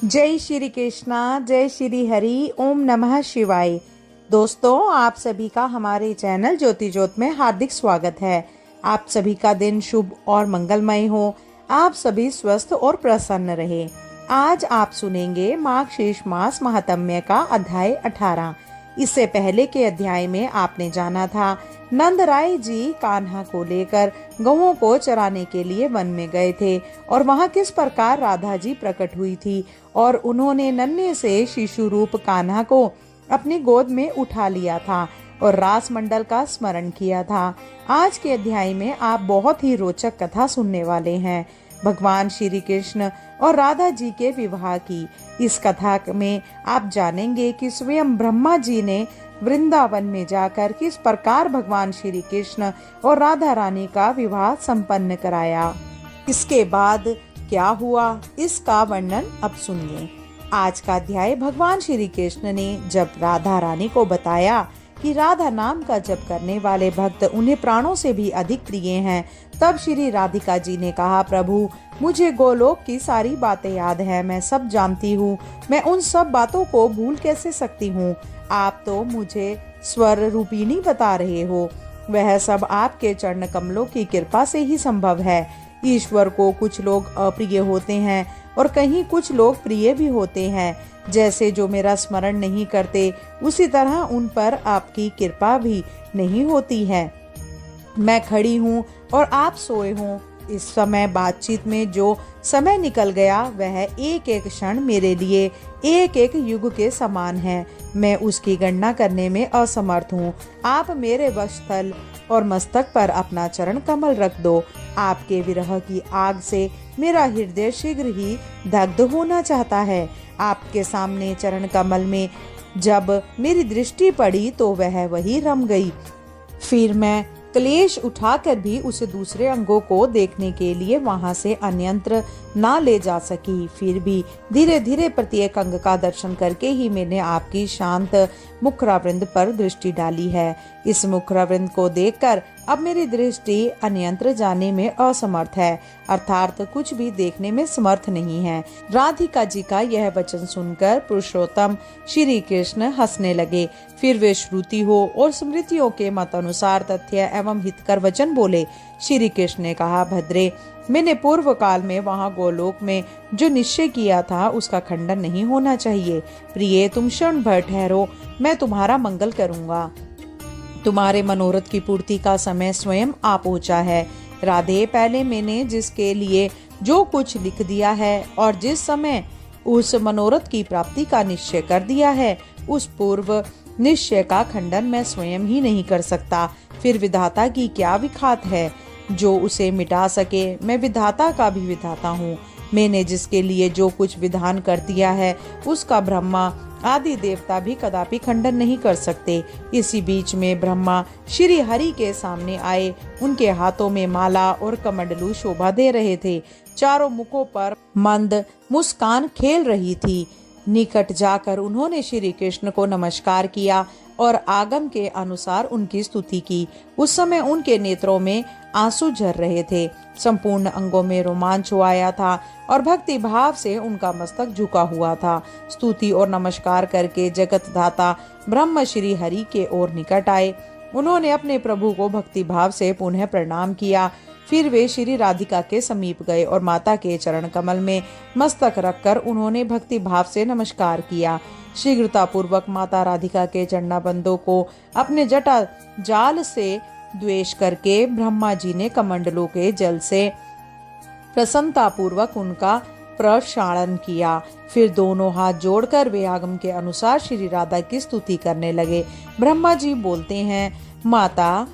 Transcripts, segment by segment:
जय श्री कृष्णा, जय श्री हरि, ओम नमः शिवाय। दोस्तों, आप सभी का हमारे चैनल ज्योति ज्योत में हार्दिक स्वागत है। आप सभी का दिन शुभ और मंगलमय हो। आप सभी स्वस्थ और प्रसन्न रहे। आज आप सुनेंगे माघ शीर्ष मास महात्म्य का अध्याय 18। इससे पहले के अध्याय में आपने जाना था नंद राय जी कान्हा को लेकर गौओं को चराने के लिए वन में गए थे और वहां किस प्रकार राधा जी प्रकट हुई थी और उन्होंने नन्हे से शिशु रूप कान्हा को अपनी गोद में उठा लिया था और रास मंडल का स्मरण किया था। आज के अध्याय में आप बहुत ही रोचक कथा सुनने वाले हैं, भगवान श्री कृष्ण और राधा जी के विवाह की। इस कथा में आप जानेंगे कि स्वयं ब्रह्मा जी ने वृंदावन में जाकर किस प्रकार भगवान श्री कृष्ण और राधा रानी का विवाह संपन्न कराया। इसके बाद क्या हुआ, इसका वर्णन अब सुनिए। आज का अध्याय भगवान श्री कृष्ण ने जब राधा रानी को बताया कि राधा नाम का जप करने वाले भक्त उन्हें प्राणों से भी अधिक प्रिय हैं, तब श्री राधिका जी ने कहा, प्रभु मुझे गोलोक की सारी बातें याद है, मैं सब जानती हूँ, मैं उन सब बातों को भूल कैसे सकती हूँ। आप तो मुझे स्वर रूपिणी बता रहे हो, वह सब आपके चरण कमलों की कृपा से ही संभव है। ईश्वर को कुछ लोग अप्रिय होते हैं और कहीं कुछ लोग प्रिय भी होते हैं। जैसे जो मेरा स्मरण नहीं करते, उसी तरह उन पर आपकी कृपा भी नहीं होती है। मैं खड़ी हूँ और आप सोए हो। इस समय बातचीत में जो समय निकल गया वह एक एक क्षण मेरे लिए एक एक युग के समान है। मैं उसकी गणना करने में असमर्थ हूँ। आप मेरे वक्षस्थल और मस्तक पर अपना चरण कमल रख दो। आपके विरह की आग से मेरा हृदय शीघ्र ही दग्ध होना चाहता है। आपके सामने चरण कमल में जब मेरी दृष्टि पड़ी तो वह वही रम गई। फिर मैं क्लेश उठाकर भी उसे दूसरे अंगों को देखने के लिए वहां से अन्यंत्र ना ले जा सकी। फिर भी धीरे धीरे प्रत्येक अंग का दर्शन करके ही मैंने आपकी शांत मुखरावृंद पर दृष्टि डाली है। इस मुखरावृंद को देखकर अब मेरी दृष्टि अन्यंत्र जाने में असमर्थ है, अर्थात कुछ भी देखने में समर्थ नहीं है। राधिका जी का यह वचन सुनकर पुरुषोत्तम श्री कृष्ण हंसने लगे। फिर वे श्रुति हो और स्मृतियों के मत अनुसार तथ्य एवं हितकर वचन बोले। श्री कृष्ण ने कहा, भद्रे, मैंने पूर्व काल में वहां गोलोक में जो निश्चय किया था उसका खंडन नहीं होना चाहिए। प्रिय, तुम क्षण भर ठहरो, मैं तुम्हारा मंगल करूंगा। तुम्हारे मनोरथ की पूर्ति का समय स्वयं आ पहुंचा है। राधे, पहले मैंने जिसके लिए जो कुछ लिख दिया है और जिस समय उस मनोरथ की प्राप्ति का निश्चय कर दिया है, उस पूर्व निश्चय का खंडन मैं स्वयं ही नहीं कर सकता। फिर विधाता की क्या विखात है जो उसे मिटा सके। मैं विधाता का भी विधाता हूँ। मैंने जिसके लिए जो कुछ विधान कर दिया है उसका ब्रह्मा आदि देवता भी कदापि खंडन नहीं कर सकते। इसी बीच में ब्रह्मा श्री हरि के सामने आए। उनके हाथों में माला और कमंडलू शोभा दे रहे थे। चारों मुखों पर मंद मुस्कान खेल रही थी। निकट जाकर उन्होंने श्री कृष्ण को नमस्कार किया और आगम के अनुसार उनकी स्तुति की। उस समय उनके नेत्रों में आंसू झर रहे थे, संपूर्ण अंगों में रोमांच आया था और भक्ति भाव से उनका मस्तक झुका हुआ था। स्तुति और नमस्कार करके जगत दाता ब्रह्म श्री हरि के ओर निकट आए। उन्होंने अपने प्रभु को भक्ति भाव से पुनः प्रणाम किया। फिर वे श्री राधिका के समीप गए और माता के चरण कमल में मस्तक रखकर उन्होंने भक्ति भाव से नमस्कार किया। शीघ्रता पूर्वक माता राधिका के चरणाबंदों को अपने जटा जाल से द्वेष करके ब्रह्मा जी ने कमंडलों के जल से प्रसन्नता पूर्वक उनका प्रक्षालन किया। फिर दोनों हाथ जोड़कर वे आगम के अनुसार श्री राधा की स्तुति करने लगे। ब्रह्मा जी बोलते हैं, माता,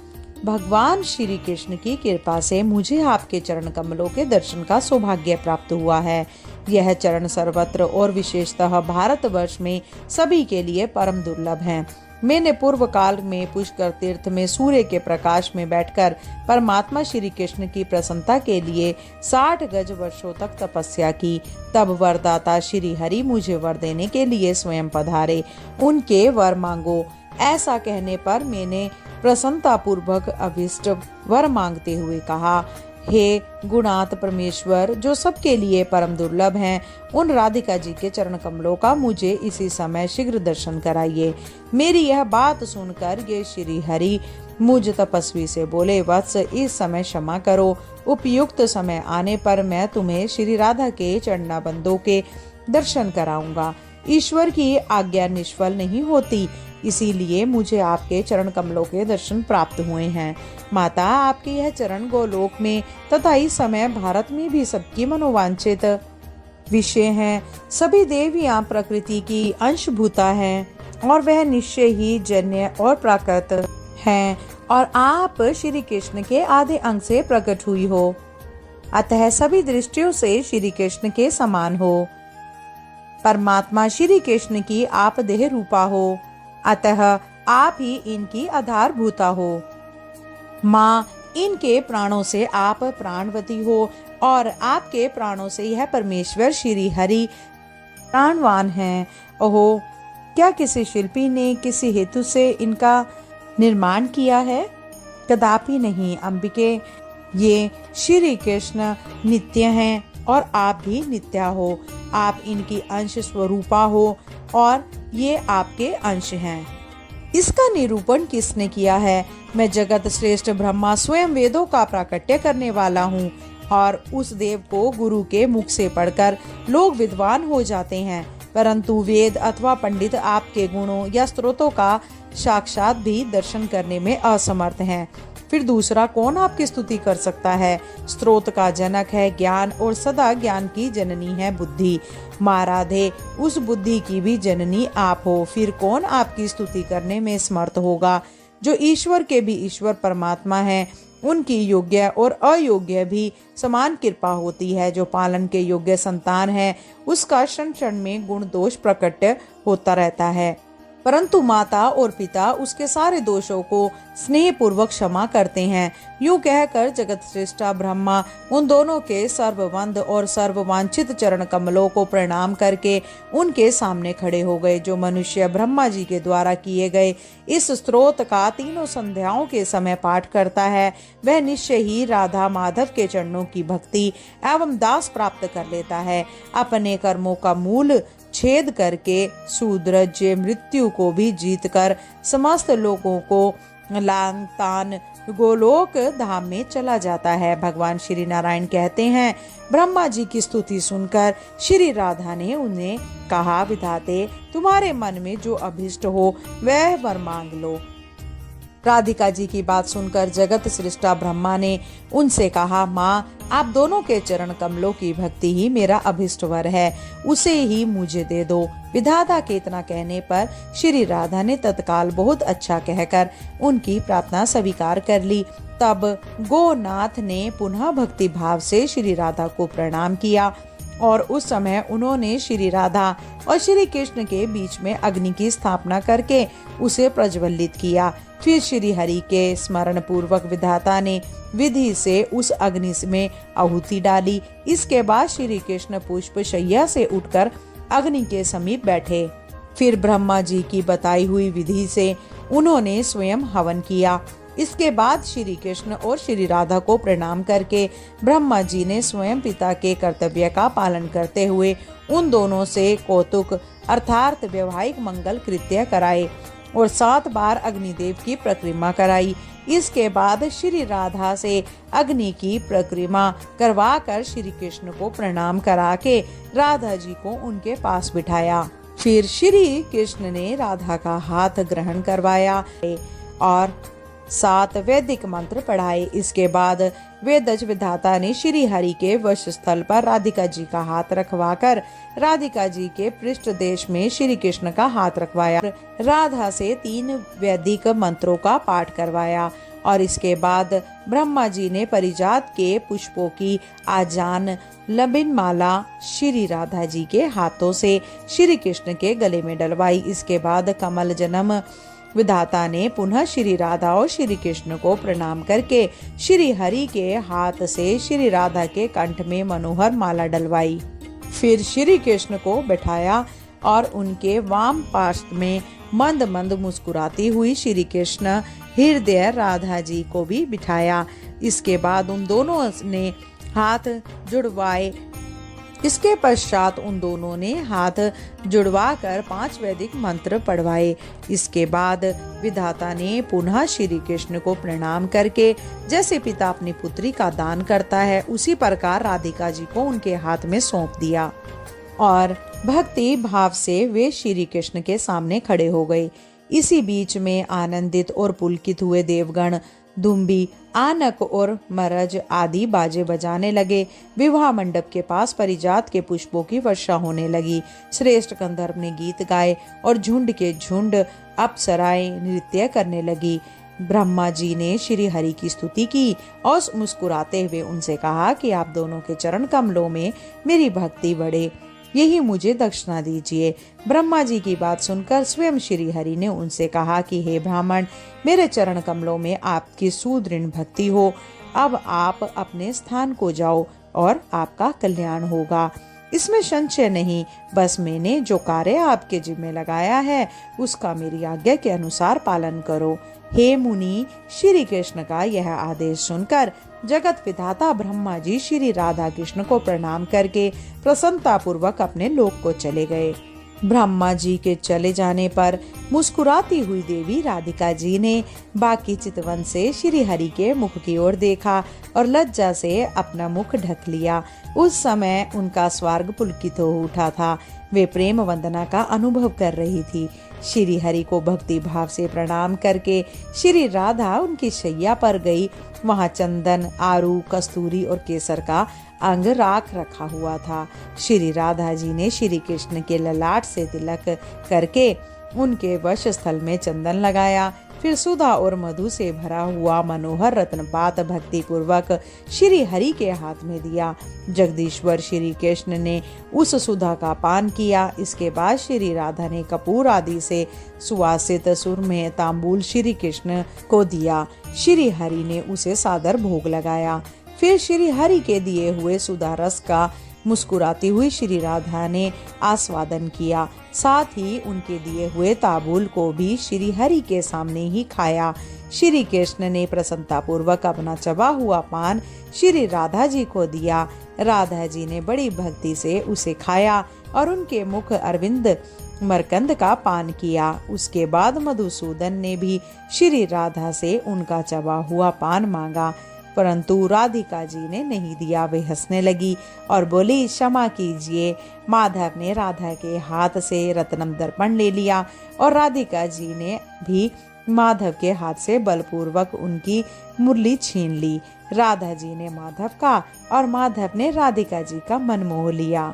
भगवान श्री कृष्ण की कृपा से मुझे आपके चरण कमलों के दर्शन का सौभाग्य प्राप्त हुआ है। यह चरण सर्वत्र और विशेषतः भारतवर्ष में सभी के लिए परम दुर्लभ हैं। मैंने पूर्व काल में पुष्कर तीर्थ में सूर्य के प्रकाश में बैठकर परमात्मा श्री कृष्ण की प्रसन्नता के लिए 60 गज वर्षों तक तपस्या की। तब वरदाता श्री हरि मुझे वर देने के लिए स्वयं पधारे। उनके वर मांगो। ऐसा कहने पर मैंने प्रसन्नता पूर्वक अभिष्ट वर मांगते हुए कहा, हे गुणात परमेश्वर, जो सबके लिए परम दुर्लभ हैं, उन राधिका जी के चरण कमलों का मुझे इसी समय शीघ्र दर्शन कराइए। मेरी यह बात सुनकर ये श्री हरि मुझ तपस्वी से बोले, वत्स इस समय क्षमा करो, उपयुक्त समय आने पर मैं तुम्हें श्री राधा के चरणाबंदों के दर्शन कराऊंगा। ईश्वर की आज्ञा निष्फल नहीं होती, इसीलिए मुझे आपके चरण कमलों के दर्शन प्राप्त हुए हैं। माता, आपके यह चरण गोलोक में तथा इस समय भारत में भी सबकी मनोवांछित विषय हैं। सभी देवियां प्रकृति की अंशभूता हैं और वह निश्चय ही जन्य और प्राकृत हैं, और आप श्री कृष्ण के आधे अंग से प्रकट हुई हो, अतः सभी दृष्टियों से श्री कृष्ण के समान हो। परमात्मा श्री कृष्ण की आप देह रूपा हो, अतः आप ही इनकी आधारभूता हो। माँ, इनके प्राणों से आप प्राणवती हो और आपके प्राणों से यह परमेश्वर श्री हरि प्राणवान हैं। ओहो, क्या किसी शिल्पी ने किसी हेतु से इनका निर्माण किया है? कदापि नहीं अंबिके, ये श्री कृष्ण नित्य हैं और आप भी नित्या हो। आप इनकी अंश स्वरूपा हो और ये आपके अंश हैं। इसका निरूपण किसने किया है? मैं जगत श्रेष्ठ ब्रह्मा स्वयं वेदों का प्राकट्य करने वाला हूँ, और उस देव को गुरु के मुख से पढ़कर लोग विद्वान हो जाते हैं, परंतु वेद अथवा पंडित आपके गुणों या स्त्रोतों का साक्षात भी दर्शन करने में असमर्थ हैं। फिर दूसरा कौन आपकी स्तुति कर सकता है? स्त्रोत का जनक है ज्ञान, और सदा ज्ञान की जननी है बुद्धि। माँ राधे, उस बुद्धि की भी जननी आप हो। फिर कौन आपकी स्तुति करने में समर्थ होगा? जो ईश्वर के भी ईश्वर परमात्मा है, उनकी योग्य और अयोग्य भी समान कृपा होती है। जो पालन के योग्य संतान है, उसका क्षण क्षण में गुण दोष प्रकट होता रहता है, परंतु माता और पिता उसके सारे दोषों को स्नेह पूर्वक क्षमा करते हैं। यूं कहकर जगत श्रेष्ठा ब्रह्मा उन दोनों के सर्ववंद और सर्ववांछित चरण कमलों को प्रणाम करके उनके सामने खड़े हो गए। जो मनुष्य ब्रह्मा जी के द्वारा किए गए इस स्तोत्र का तीनों संध्याओं के समय पाठ करता है, वह निश्चय ही राधा माधव के चरणों की भक्ति एवं दास प्राप्त कर लेता है। अपने कर्मों का मूल छेद करके शूद्रज मृत्यु को भी जीतकर समस्त लोगों को लांगतान गोलोक धाम में चला जाता है। भगवान श्री नारायण कहते हैं, ब्रह्मा जी की स्तुति सुनकर श्री राधा ने उन्हें कहा, विधाते, तुम्हारे मन में जो अभिष्ट हो वह वर मांग लो। राधिका जी की बात सुनकर जगत सृष्टा ब्रह्मा ने उनसे कहा, माँ, आप दोनों के चरण कमलों की भक्ति ही मेरा अभिष्ट वर है, उसे ही मुझे दे दो। विधाता के इतना कहने पर श्री राधा ने तत्काल बहुत अच्छा कहकर उनकी प्रार्थना स्वीकार कर ली। तब गोनाथ ने पुनः भक्ति भाव से श्री राधा को प्रणाम किया, और उस समय उन्होंने श्री राधा और श्री कृष्ण के बीच में अग्नि की स्थापना करके उसे प्रज्वलित किया। फिर श्री हरि के स्मरण पूर्वक विधाता ने विधि से उस अग्नि में आहुति डाली। इसके बाद श्री कृष्ण पुष्प शैया से उठकर अग्नि के समीप बैठे। फिर ब्रह्मा जी की बताई हुई विधि से उन्होंने स्वयं हवन किया। इसके बाद श्री कृष्ण और श्री राधा को प्रणाम करके ब्रह्मा जी ने स्वयं पिता के कर्तव्य का पालन करते हुए उन दोनों से कौतुक अर्थात वैवाहिक मंगल कृत्य कराए और 7 बार अग्निदेव की परिक्रमा कराई। इसके बाद श्री राधा से अग्नि की परिक्रमा करवा कर श्री कृष्ण को प्रणाम करा के राधा जी को उनके पास बिठाया। फिर श्री कृष्ण ने राधा का हाथ ग्रहण करवाया और 7 वैदिक मंत्र पढ़ाए। इसके बाद वेदज विधाता ने श्री हरि के वश स्थल पर राधिका जी का हाथ रखवाकर राधिका जी के पृष्ठ देश में श्री कृष्ण का हाथ रखवाया। राधा से 3 वैदिक मंत्रों का पाठ करवाया और इसके बाद ब्रह्मा जी ने परिजात के पुष्पों की आजान लबिन माला श्री राधा जी के हाथों से श्री कृष्ण के गले में डलवाई। इसके बाद कमल जन्म विधाता ने पुनः श्री राधा और श्री कृष्ण को प्रणाम करके श्री हरि के हाथ से श्री राधा के कंठ में मनोहर माला डलवाई। फिर श्री कृष्ण को बैठाया और उनके वाम पार्श्व में मंद मंद मुस्कुराती हुई श्री कृष्ण हृदय राधा जी को भी बिठाया। इसके बाद उन दोनों ने हाथ जुड़वाए। इसके पश्चात उन दोनों ने हाथ जुड़वा कर 5 वैदिक मंत्र पढ़वाए। इसके बाद विधाता ने पुनः श्री कृष्ण को प्रणाम करके जैसे पिता अपनी पुत्री का दान करता है उसी प्रकार राधिका जी को उनके हाथ में सौंप दिया और भक्ति भाव से वे श्री कृष्ण के सामने खड़े हो गए। इसी बीच में आनंदित और पुलकित हुए देवगण दुम्बी, आनक और मरज आदि बाजे बजाने लगे। विवाह मंडप के पास परिजात के पुष्पों की वर्षा होने लगी। श्रेष्ठ गंधर्व ने गीत गाए और झुंड के झुंड अप्सराएं नृत्य करने लगी। ब्रह्मा जी ने श्री हरि की स्तुति की और मुस्कुराते हुए उनसे कहा कि आप दोनों के चरण कमलों में मेरी भक्ति बढ़े, यही मुझे दक्षिणा दीजिए। ब्रह्मा जी की बात सुनकर स्वयं श्री हरि ने उनसे कहा कि हे ब्राह्मण, मेरे चरण कमलों में आपकी सुदृढ़ भक्ति हो। अब आप अपने स्थान को जाओ और आपका कल्याण होगा, इसमें संशय नहीं। बस मैंने जो कार्य आपके जिम्मे लगाया है उसका मेरी आज्ञा के अनुसार पालन करो। हे मुनि, श्री कृष्ण का यह आदेश सुनकर जगत विधाता ब्रह्मा जी श्री राधा कृष्ण को प्रणाम करके प्रसन्नता पूर्वक अपने लोक को चले गए। ब्रह्मा जी के चले जाने पर मुस्कुराती हुई देवी राधिका जी ने बाकी चितवन से श्री हरि के मुख की ओर देखा और लज्जा से अपना मुख ढक लिया। उस समय उनका स्वर्ग पुलकित हो उठा था। वे प्रेम वंदना का अनुभव कर रही थी। श्री हरि को भक्ति भाव से प्रणाम करके श्री राधा उनकी शैया पर गई। वहां चंदन, आरू, कस्तूरी और केसर का अंग राख रखा हुआ था। श्री राधा जी ने श्री कृष्ण के ललाट से तिलक करके उनके वक्ष स्थल में चंदन लगाया। फिर सुधा और मधु से भरा हुआ मनोहर रत्नपात भक्ति पूर्वक श्री हरि के हाथ में दिया। जगदीश्वर श्री कृष्ण ने उस सुधा का पान किया। इसके बाद श्री राधा ने कपूर आदि से सुवासित सुरमय तांबूल श्री कृष्ण को दिया। श्री हरि ने उसे सादर भोग लगाया। फिर श्री हरि के दिए हुए सुधा रस का मुस्कुराती हुई श्री राधा ने आस्वादन किया। साथ ही उनके दिए हुए तांबूल को भी श्री हरि के सामने ही खाया। श्री कृष्ण ने प्रसन्नता पूर्वक अपना चबा हुआ पान श्री राधा जी को दिया। राधा जी ने बड़ी भक्ति से उसे खाया और उनके मुख अरविंद मरकंद का पान किया। उसके बाद मधुसूदन ने भी श्री राधा से उनका चबा हुआ पान मांगा, परंतु राधिका जी ने नहीं दिया। वे हंसने लगी और बोली, क्षमा कीजिए। माधव ने राधा के हाथ से रत्नम दर्पण ले लिया और राधिका जी ने भी माधव के हाथ से बलपूर्वक उनकी मुरली छीन ली। राधा जी ने माधव का और माधव ने राधिका जी का मन मोह लिया।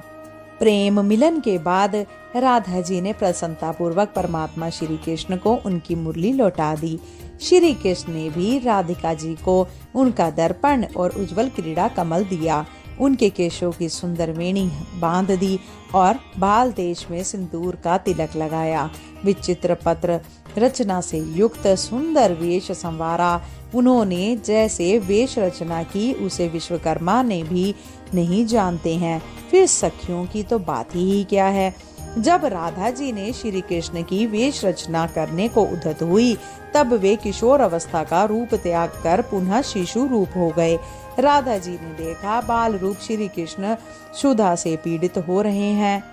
प्रेम मिलन के बाद राधा जी ने प्रसन्नता पूर्वक परमात्मा श्री कृष्ण को उनकी मुरली लौटा दी। श्री कृष्ण ने भी राधिका जी को उनका दर्पण और उज्जवल क्रीड़ा कमल दिया। उनके केशों की सुंदर वेणी बांध दी और बाल देश में सिंदूर का तिलक लगाया। विचित्र पत्र रचना से युक्त सुंदर वेश संवारा। उन्होंने जैसे वेश रचना की उसे विश्वकर्मा ने भी नहीं जानते हैं। फिर सखियों की तो बात ही क्या है। जब राधा जी ने श्री कृष्ण की वेश रचना करने को उद्यत हुई तब वे किशोर अवस्था का रूप त्याग कर पुनः शिशु रूप हो गए। राधा जी ने देखा बाल रूप श्री कृष्ण क्षुधा से पीड़ित हो रहे हैं।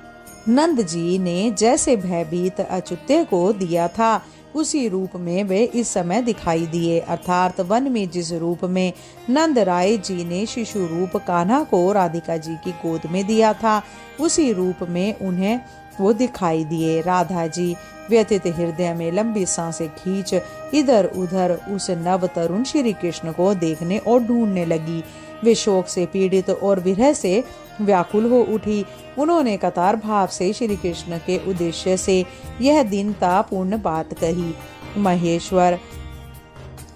नंद जी ने जैसे भयभीत अच्युत्य को दिया था उसी रूप में वे इस समय दिखाई दिए, अर्थात वन में जिस रूप में नंद राय जी ने शिशु रूप कान्हा को राधिका जी की गोद में दिया था उसी रूप में उन्हें वो दिखाई दिए। राधा जी व्यथित हृदय में लंबी सांसें खींच इधर उधर उस नव तरुण श्री कृष्ण को देखने और ढूंढने लगी। वे शोक से पीड़ित और विरह से व्याकुल हो उठी। उन्होंने कतार भाव से श्री कृष्ण के उद्देश्य से यह दीनता पूर्ण बात कही, महेश्वर,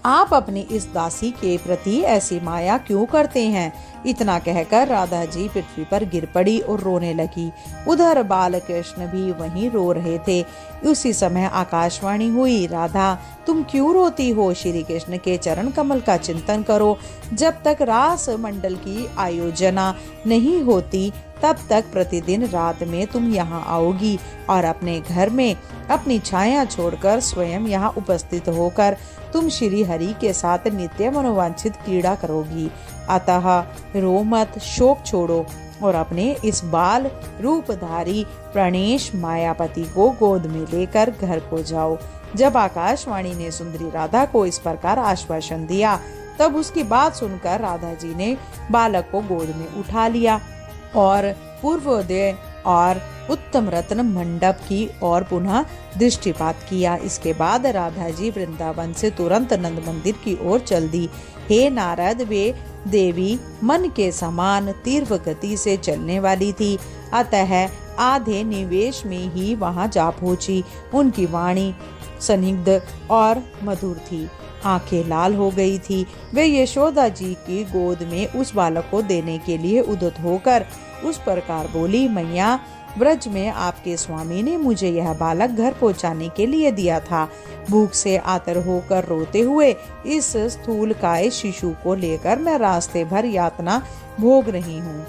आप अपनी इस दासी के प्रति ऐसी माया क्यों करते हैं? इतना कहकर राधा जी पृथ्वी पर गिर पड़ी और रोने लगी। उधर बाल कृष्ण भी वहीं रो रहे थे। उसी समय आकाशवाणी हुई, राधा तुम क्यों रोती हो? श्री कृष्ण के चरण कमल का चिंतन करो। जब तक रास मंडल की आयोजना नहीं होती तब तक प्रतिदिन रात में तुम यहाँ आओगी और अपने घर में अपनी छाया छोड़कर स्वयं यहाँ उपस्थित होकर तुम श्री हरि के साथ नित्य मनोवांछित क्रीड़ा करोगी। अतः रो मत, शोक छोड़ो और अपने इस बाल रूपधारी प्रणेश मायापति को गोद में लेकर घर को जाओ। जब आकाशवाणी ने सुंदरी राधा को इस प्रकार आश्वासन दिया, तब उसकी बात सुनकर राधा जी ने बालक को गोद में उठा लिया और पूर्वोदय और उत्तम रत्न मंडप की ओर पुनः दृष्टिपात किया। इसके बाद राधा जी वृंदावन से तुरंत नंद मंदिर की ओर चल दी। हे नारद, वे देवी मन के समान तीव्र गति से चलने वाली थी, अतः आधे निवेश में ही वहां जा पहुंची। उनकी वाणी स्निग्ध और मधुर थी, आंखें लाल हो गई थी। वे यशोदा जी की गोद में उस बालक को देने के लिए उद्यत होकर उस प्रकार बोली, मैया, ब्रज में आपके स्वामी ने मुझे यह बालक घर पहुंचाने के लिए दिया था। भूख से आतर होकर रोते हुए इस स्थूलकाय शिशु को लेकर मैं रास्ते भर यातना भोग रही हूँ।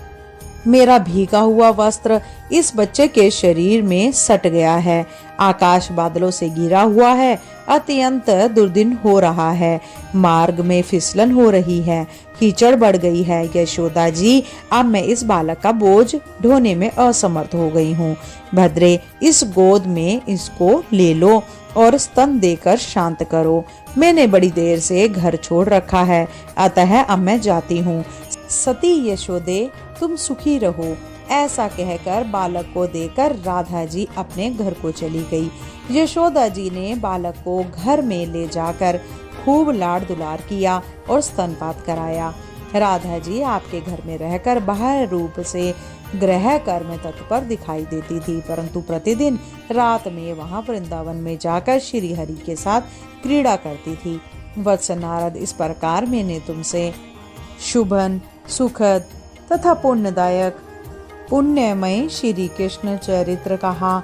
मेरा भीगा हुआ वस्त्र इस बच्चे के शरीर में सट गया है, आकाश बादलों से घिरा हुआ है, अत्यंत दुर्दिन हो रहा है, मार्ग में फिसलन हो रही है, कीचड़ बढ़ गई है। यशोदा जी, अब मैं इस बालक का बोझ ढोने में असमर्थ हो गई हूँ। भद्रे, इस गोद में इसको ले लो और स्तन देकर शांत करो। मैंने बड़ी देर से घर छोड़ रखा है, अतः अब मैं जाती हूँ। सती यशोदे, तुम सुखी रहो। ऐसा कहकर बालक को देकर राधा जी अपने घर को चली गई। यशोदा जी ने बालक को घर में ले जाकर खूब लाड़ दुलार किया और स्तनपात कराया। राधा जी आपके घर में रहकर बाह्य रूप से गृह कर्म तत्पर दिखाई देती थी, परंतु प्रतिदिन रात में वहां वृंदावन में जाकर श्री हरि के साथ क्रीड़ा करती थी। वत्स नारद, इस प्रकार मैंने तुमसे शुभन, सुखद तथा पुण्यदायक पुण्यमय श्री कृष्ण चरित्र कहा।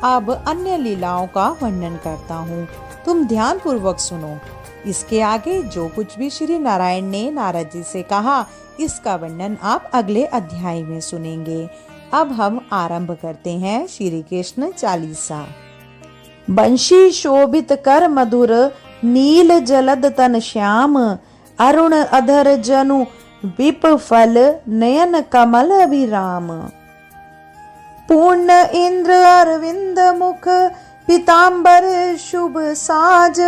अब अन्य लीलाओं का वर्णन करता हूँ, तुम ध्यान पूर्वक सुनो। इसके आगे जो कुछ भी श्री नारायण ने नारद जी से कहा, इसका वर्णन आप अगले अध्याय में सुनेंगे। अब हम आरंभ करते हैं श्री कृष्ण चालीसा। बंशी शोभित कर मधुर, नील जलद तन श्याम, अरुण अधर जनु विप फल, नयन कमल अभिराम। पूर्ण इंद्र अरविंद मुख, पीतांबर शुभ साज,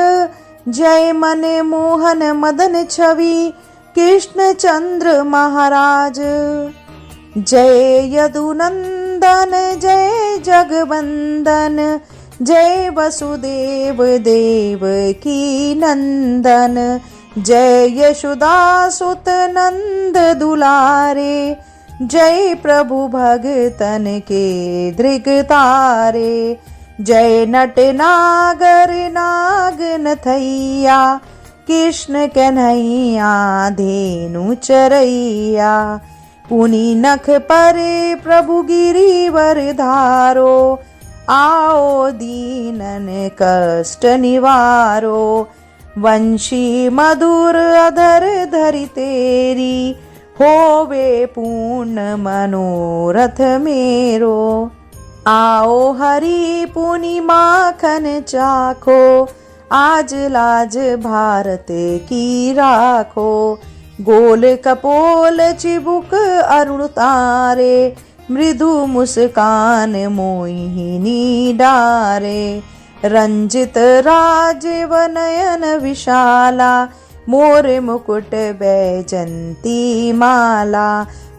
जय मन मोहन मदन छवि, कृष्ण चंद्र महाराज। जय यदुनंदन, जय जगवंदन, जय वसुदेव देव की नंदन, जय यशोदा सुत नंद दुलारे, जय प्रभु भगतन के दृग तारे। जय नट नागर नाग नथैया, कृष्ण कन्हैया धेनु चरैया। पुनि नख परे प्रभु गिरिवर धारो, आओ दीनन कष्ट निवारो। वंशी मधुर अधर धरि तेरी, होवे पूर्ण मनोरथ मेरो। आओ हरि पुनि माखन चाखो, आज लाज भारत की राखो। गोल कपोल चिबुक अरुण तारे, मृदु मुस्कान मोहिनी डारे। रंजित राजीव नयन विशाला, मोर मुकुट बैजंती माला।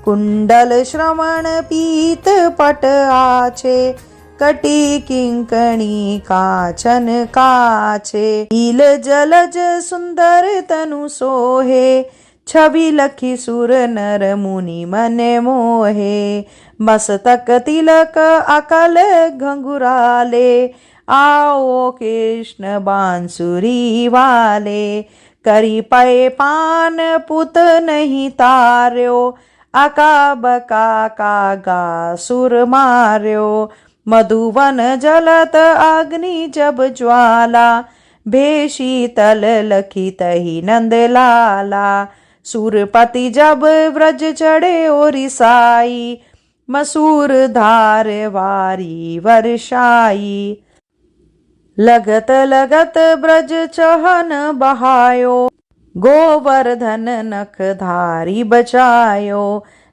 कुंडल श्रवण पीत पट आछे, कटी किंकणी काचन काछे। नील जलज सुंदर तनु सोहे, छवि लखी सुर नर मुनि मन मोहे। मस्तक तिलक अकल घंघुराले, आओ कृष्ण बांसुरी वाले। करी पय पान पुत नहीं तार्यो, अका बका कागा सुर मार्यो। मधुवन जलत अग्नि जब ज्वाला, भेषी तल लखी तही नंद लाला। सुरपति जब व्रज चढ़े ओरिसाई, मसूर धार वारी वर्षाई। लगत लगत ब्रज चहन बहायो, गोवर्धन नख धारी बचायो।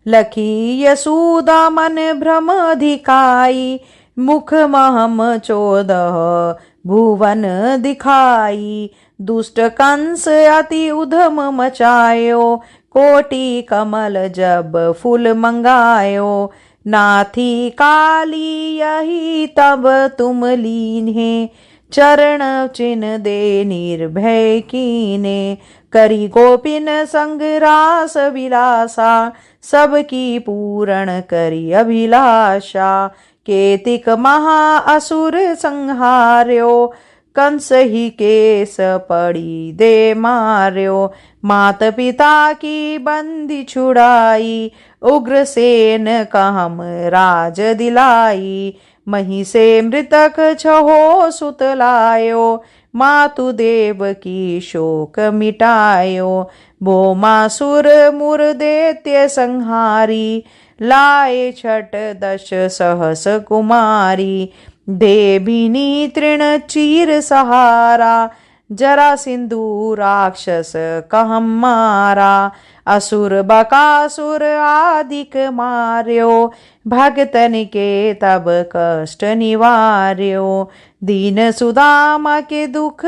लखी यशोदा मन भ्रम धिकाई, मुख महम 14 भुवन दिखाई। दुष्ट कंस अति उधम मचायो, कोटि कमल जब फूल मंगायो। नाथी काली यही तब तुम लीन्हे, चरण चिन्ह दे निर्भय कीने। करी गोपिन संग रास विलासा, सबकी पूर्ण करी अभिलाषा। केतिक महा असुर संहार्यो, कंस ही केस पड़ी दे मार्यो। मात पिता की बंदी छुड़ाई, उग्रसेन कहम राज दिलाई। मही से मृतक छहो सुत लायो, मातु देव की शोक मिटायो। भौमासुर मुर दैत्य संहारी, लाए 6 सहस कुमारी। देभिनी तृण चीर सहारा, जरा सिंधु राक्षस कहम मारा। असुर बकासुर आदिक मार्यो, भगतन के तब कष्ट निवार्यो। दीन सुदामा के दुख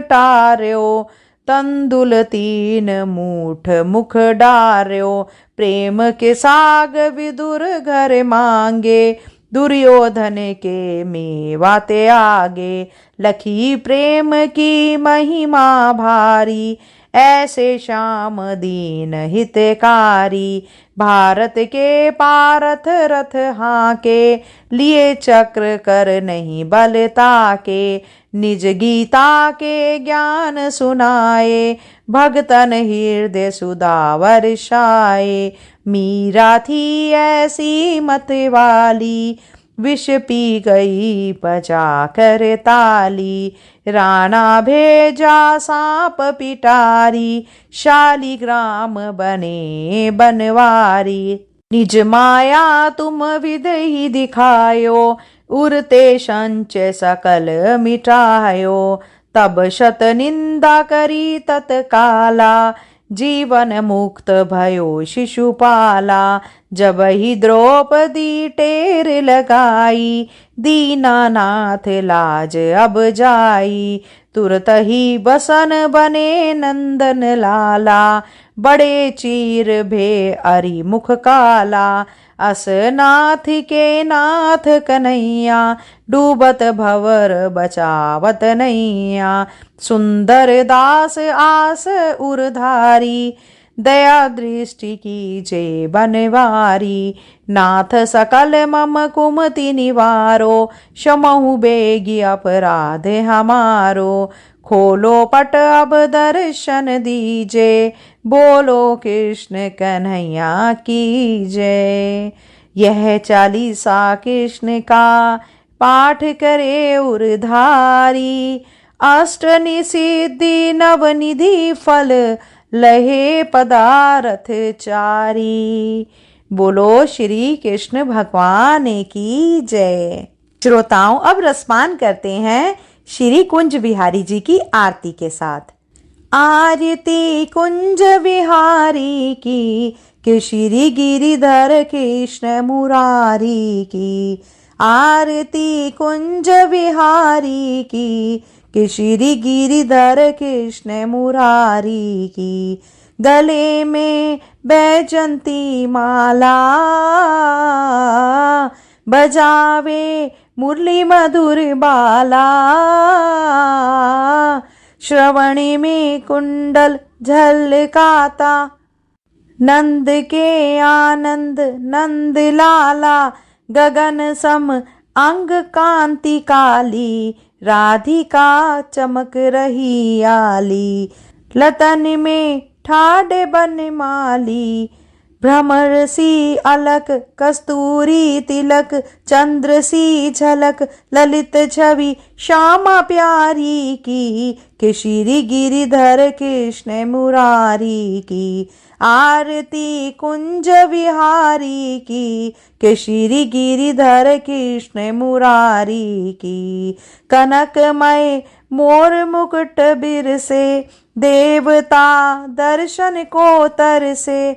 टार्यो, तंदुल 3 मूठ मुख डार्यो। प्रेम के साग विदुर घर मांगे, दुर्योधन के मेवा त्यागे। लखी प्रेम की महिमा भारी, ऐसे श्याम दीन हितकारी। भारत के पारथ रथ हाके, लिए चक्र कर नहीं बल ताके। निज गीता के ज्ञान सुनाए, भगतन हृदय सुधा वर्षाए। मीरा थी ऐसी मत वाली, विष पी गई पचा कर ताली। राणा भेजा सांप पिटारी, शालिग्राम बने बनवारी। निज माया तुम विधि दिखायो, उरते संचय सकल मिटायो। तब शत निंदा करी तत्काला, जीवन मुक्त भयो शिशुपाला। जब ही द्रौपदी टेर लगाई, दीनानाथ लाज अब जाई। तुरत ही बसन बने नंदन लाला, बड़े चीर भे अरि मुख काला। अस नाथ के नाथ कन्हैया, डूबत भवर बचावत नैया। सुंदर दास आस उरधारी, दया दृष्टि की जे बनवारी। नाथ सकल मम कुमति निवारो, क्षमहु बेगी अपराध हमारो। खोलो पट अब दर्शन दीजे, बोलो कृष्ण कन्हैया की जय। यह 40 कृष्ण का पाठ करे उरधारी, अष्ट निसिद्धि नवनिधि फल लहे पदारथ चारी। बोलो श्री कृष्ण भगवान की जय। श्रोताओं, अब रसपान करते हैं श्री कुंज बिहारी जी की आरती के साथ। आरती कुंज बिहारी की, कि श्री गिरिधर कृष्ण मुरारी की। आरती कुंज बिहारी की, कि श्री गिरिधर कृष्ण मुरारी की। गले में बैजंती माला, बजावे मुरली मधुर बाला। श्रवणी में कुंडल झलकाता, नंद के आनंद नंद लाला। गगन सम अंग कांति काली, राधिका चमक रही आली। लतन में ठाड़ बन माली, भ्रमर सी अलक कस्तूरी तिलक, चंद्र सी झलक ललित छवि श्यामा प्यारी की, के श्री गिरिधर कृष्ण मुरारी की। आरती कुंज विहारी की, के श्री गिरिधर कृष्ण मुरारी की। कनकमय मोर मुकुट बिरसे, देवता दर्शन को तरसे,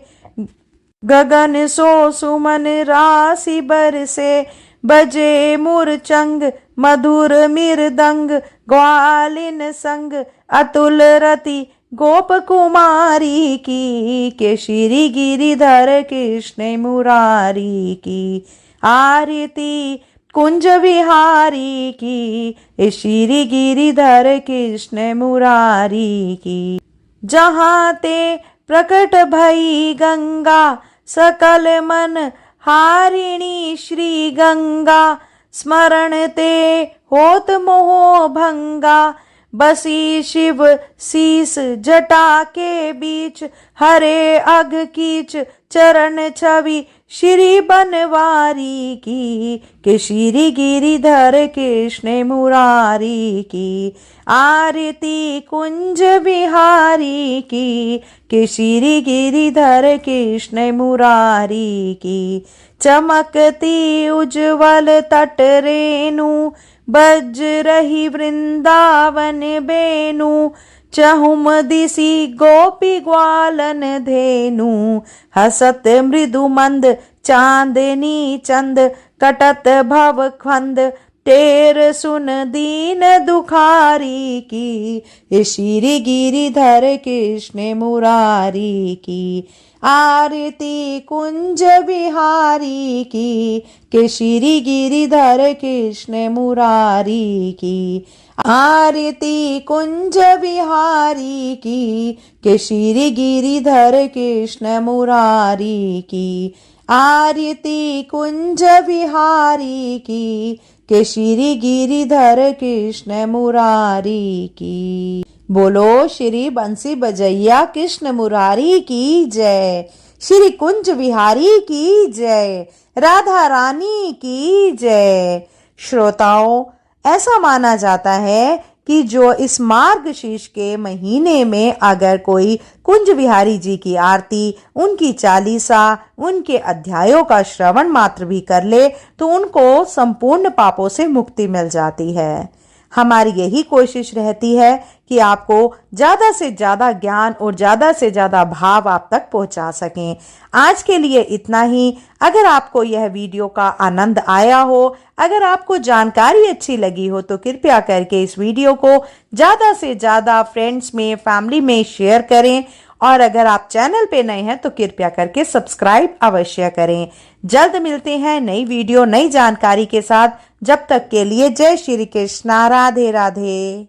गगन सो सुमन राशि बरसे, बजे मुरचंग मधुर मृदंग, ग्वालिन संग अतुल रति गोप कुमारी की, के श्री गिरिधर कृष्ण मुरारी की। आरती कुंज विहारी की, श्री गिरिधर कृष्ण मुरारी की। जहाँ ते प्रकट भई गंगा, सकल मन हारिणी श्री गंगा, स्मरण ते होत मोह भंगा, बसी शिव शीस जटा के बीच, हरे अघ कीच चरण छवि श्री बनवारी की, के श्री गिरिधर कृष्ण मुरारी की। आरती कुंज विहारी की, के श्री गिरिधर कृष्ण मुरारी की। चमकती उज्ज्वल तट रेणु, बज रही वृंदावन बेनु, चहुम दिसी गोपी ग्वालन धेनु, हसत मृदु मंद चांदनी चंद, कटत भव खंद टेर सुन दीन दुखारी की, श्री गिरिधर कृष्ण मुरारी की। आरती कुंज विहारी की, के श्री गिरिधर कृष्ण मुरारी की। आरती कुंज विहारी की, के श्री गिरिधर कृष्ण मुरारी की। आरती कुंज विहारी की, के श्री गिरिधर कृष्ण मुरारी की। बोलो श्री बंसी बजैया कृष्ण मुरारी की जय, श्री कुंज विहारी की जय, राधा रानी की जय। श्रोताओं, ऐसा माना जाता है कि जो इस मार्गशीर्ष के महीने में अगर कोई कुंज विहारी जी की आरती, उनकी चालीसा, उनके अध्यायों का श्रवण मात्र भी कर ले तो उनको संपूर्ण पापों से मुक्ति मिल जाती है। हमारी यही कोशिश रहती है कि आपको ज़्यादा से ज़्यादा ज्ञान और ज़्यादा से ज़्यादा भाव आप तक पहुंचा सकें। आज के लिए इतना ही। अगर आपको यह वीडियो का आनंद आया हो, अगर आपको जानकारी अच्छी लगी हो तो कृपया करके इस वीडियो को ज़्यादा से ज़्यादा फ्रेंड्स में, फैमिली में शेयर करें। और अगर आप चैनल पे नए हैं तो कृपया करके सब्सक्राइब अवश्य करें। जल्द मिलते हैं नई वीडियो, नई जानकारी के साथ। जब तक के लिए जय श्री कृष्णा, राधे राधे।